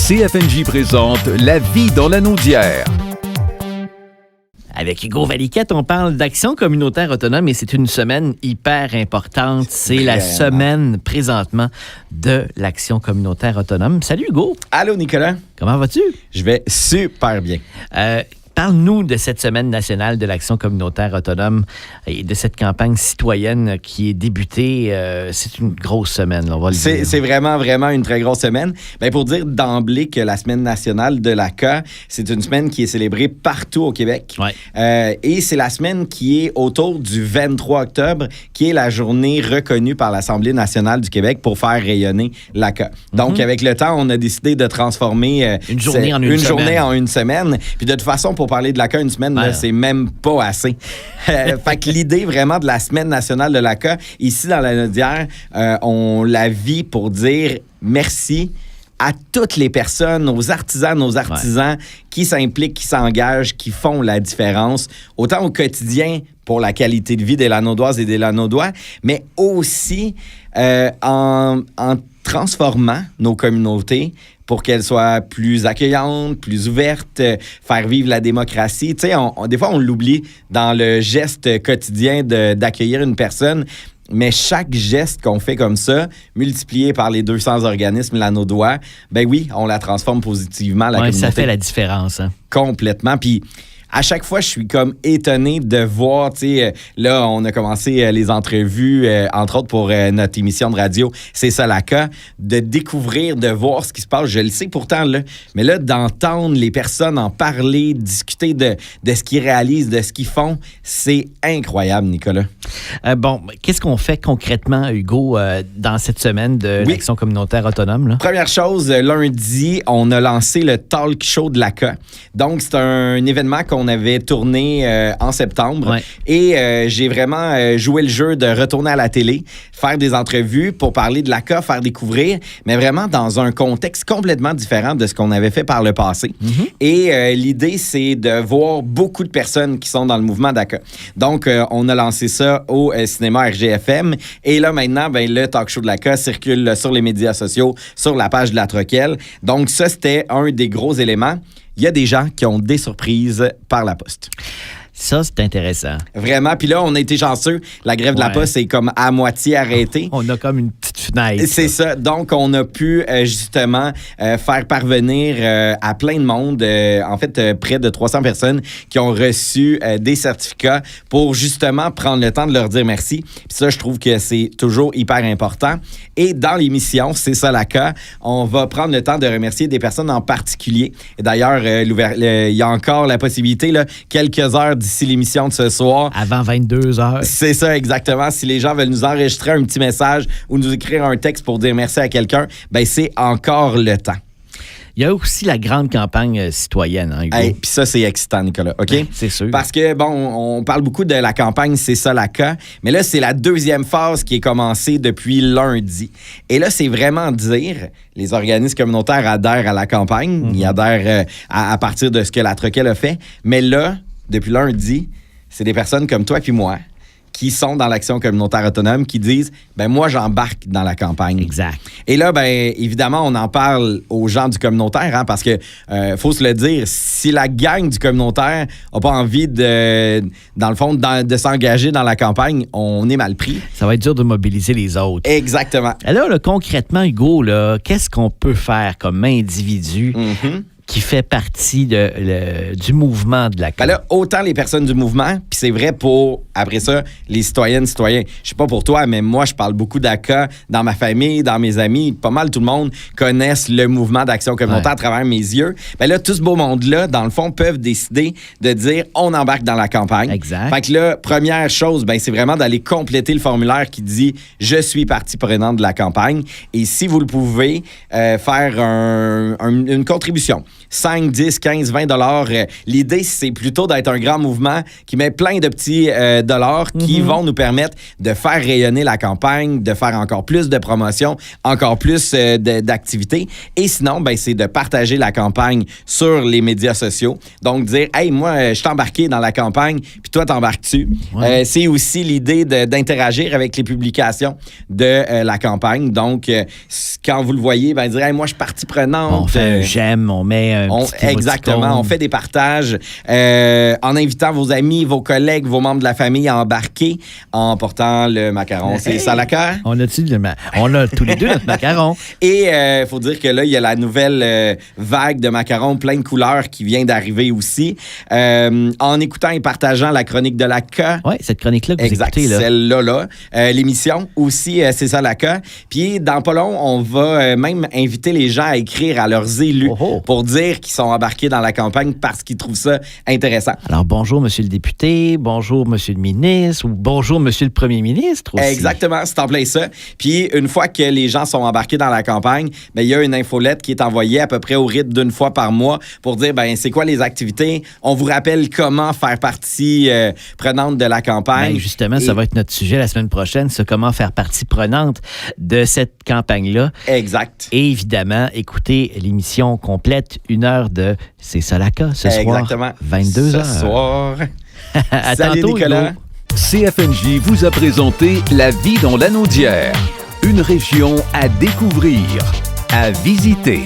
CFNJ présente La vie dans la Naudière. Avec Hugo Valiquette, on parle d'action communautaire autonome et c'est une semaine hyper importante. C'est la semaine présentement de l'action communautaire autonome. Salut Hugo. Allô Nicolas. Comment vas-tu? Je vais super bien. Parle-nous de cette semaine nationale de l'action communautaire autonome et de cette campagne citoyenne qui est débutée. C'est une grosse semaine, là, on va le dire. C'est vraiment une très grosse semaine. Bien, pour dire d'emblée que la semaine nationale de l'ACA, c'est une semaine qui est célébrée partout au Québec. Ouais. Et c'est la semaine qui est autour du 23 octobre, qui est la journée reconnue par l'Assemblée nationale du Québec pour faire rayonner l'ACA. Donc, avec le temps, on a décidé de transformer une journée en une semaine. Puis de toute façon, pour parler de l'ACA une semaine, là, c'est même pas assez. Fait que l'idée vraiment de la semaine nationale de l'ACA, ici dans la Naudière, on la vit pour dire merci à toutes les personnes, nos artisans qui s'impliquent, qui s'engagent, qui font la différence, autant au quotidien pour la qualité de vie des Lanaudoises et des Lanaudois, mais aussi en transformant nos communautés pour qu'elles soient plus accueillantes, plus ouvertes, faire vivre la démocratie. Tu sais, des fois, on l'oublie dans le geste quotidien d'accueillir une personne, mais chaque geste qu'on fait comme ça, multiplié par les 200 organismes Lanaudois, ben oui, on la transforme positivement, la communauté. Ça fait la différence. Hein? Complètement. Puis à chaque fois, je suis comme étonné de voir, tu sais, là, on a commencé les entrevues, entre autres pour notre émission de radio, C'est ça l'ACA, de découvrir, de voir ce qui se passe. Je le sais pourtant, là, mais là, d'entendre les personnes en parler, discuter de ce qu'ils réalisent, de ce qu'ils font, c'est incroyable, Nicolas. Bon, qu'est-ce qu'on fait concrètement, Hugo, dans cette semaine de l'action communautaire autonome? Là? Première chose, lundi, on a lancé le Talk Show de l'ACA. Donc, c'est un événement qu'on avait tourné en septembre. Ouais. Et j'ai vraiment joué le jeu de retourner à la télé, faire des entrevues pour parler de l'ACA, faire découvrir, mais vraiment dans un contexte complètement différent de ce qu'on avait fait par le passé. Mm-hmm. Et l'idée, c'est de voir beaucoup de personnes qui sont dans le mouvement d'ACA. Donc, on a lancé ça au cinéma RGFM. Et là, maintenant, ben, le talk show de l'ACA circule sur les médias sociaux, sur la page de la Troquelle. Donc, ça, c'était un des gros éléments. Il y a des gens qui ont des surprises par la poste. Ça, c'est intéressant. Vraiment. Puis là, on a été chanceux. La grève de la poste est comme à moitié arrêtée. On a comme une petite fenêtre. C'est ça. Donc, on a pu justement faire parvenir à plein de monde, en fait, près de 300 personnes qui ont reçu des certificats pour justement prendre le temps de leur dire merci. Puis ça, je trouve que c'est toujours hyper important. Et dans l'émission, C'est ça l'ACA, on va prendre le temps de remercier des personnes en particulier. Et d'ailleurs, il y a encore la possibilité, là, quelques heures d'ici l'émission de ce soir. Avant 22 heures. C'est ça, exactement. Si les gens veulent nous enregistrer un petit message ou nous écrire un texte pour dire merci à quelqu'un, ben c'est encore le temps. Il y a aussi la grande campagne citoyenne, hein, Hugo? Puis ça, c'est excitant, Nicolas, OK? Ouais, c'est sûr. Parce que, bon, on parle beaucoup de la campagne C'est ça l'ACA, mais là, c'est la deuxième phase qui est commencée depuis lundi. Et là, c'est vraiment dire, les organismes communautaires adhèrent à la campagne, ils adhèrent à partir de ce que la Troquelle a fait, mais là, depuis lundi, c'est des personnes comme toi puis moi qui sont dans l'action communautaire autonome, qui disent, ben moi, j'embarque dans la campagne. Exact. Et là, ben évidemment, on en parle aux gens du communautaire, hein, parce que, faut se le dire, si la gang du communautaire n'a pas envie dans le fond, de s'engager dans la campagne, on est mal pris. Ça va être dur de mobiliser les autres. Exactement. Alors, là, concrètement, Hugo, là, qu'est-ce qu'on peut faire comme individu qui fait partie du mouvement de la CAQ? Ben là, autant les personnes du mouvement, puis c'est vrai pour, après ça, les citoyennes, citoyens. Je sais pas pour toi, mais moi, je parle beaucoup d'ACA dans ma famille, dans mes amis. Pas mal tout le monde connaissent le mouvement d'action communautaire à travers mes yeux. Ben là, tout ce beau monde-là, dans le fond, peuvent décider de dire on embarque dans la campagne. Exact. Fait que là, première chose, ben c'est vraiment d'aller compléter le formulaire qui dit je suis partie prenante de la campagne. Et si vous le pouvez, faire une contribution. 5, 10, 15, 20 dollars. L'idée, c'est plutôt d'être un grand mouvement qui met plein de petits dollars qui vont nous permettre de faire rayonner la campagne, de faire encore plus de promotions, encore plus d'activités. Et sinon, ben, c'est de partager la campagne sur les médias sociaux. Donc, dire, hey, moi, je suis embarqué dans la campagne, puis toi, t'embarques-tu? Ouais. C'est aussi l'idée d'interagir avec les publications de la campagne. Donc, quand vous le voyez, ben, dire, hey, moi, je suis partie prenante. On fait un j'aime, on met un petit exactement, on fait des partages en invitant vos amis, vos collègues, vos membres de la famille à embarquer en portant le macaron. C'est ça la cœur? On a tous les deux notre macaron. Et il faut dire que là, il y a la nouvelle vague de macarons plein de couleurs qui vient d'arriver aussi. En écoutant et partageant la chronique de la CA. Oui, cette chronique-là que vous écoutez. Là. Celle-là. L'émission aussi, c'est ça la CA. Puis dans pas long, on va même inviter les gens à écrire à leurs élus pour dire qu'ils sont embarqués dans la campagne parce qu'ils trouvent ça intéressant. Alors, bonjour, monsieur le député, bonjour, monsieur le ministre, ou bonjour, monsieur le premier ministre aussi. Exactement, c'est en plein ça. Puis, une fois que les gens sont embarqués dans la campagne, bien, il y a une infolette qui est envoyée à peu près au rythme d'une fois par mois pour dire, ben c'est quoi les activités? On vous rappelle comment faire partie prenante de la campagne. Ben justement, ça va être notre sujet la semaine prochaine, c'est comment faire partie prenante de cette campagne-là. Exact. Et évidemment, écoutez l'émission complète, 1 heure de C'est ça la CA, ce Exactement. soir, 22h. Ce soir. À Salut tantôt, Nicolas. CFNJ vous a présenté La vie dans l'Anaudière, une région à découvrir, à visiter.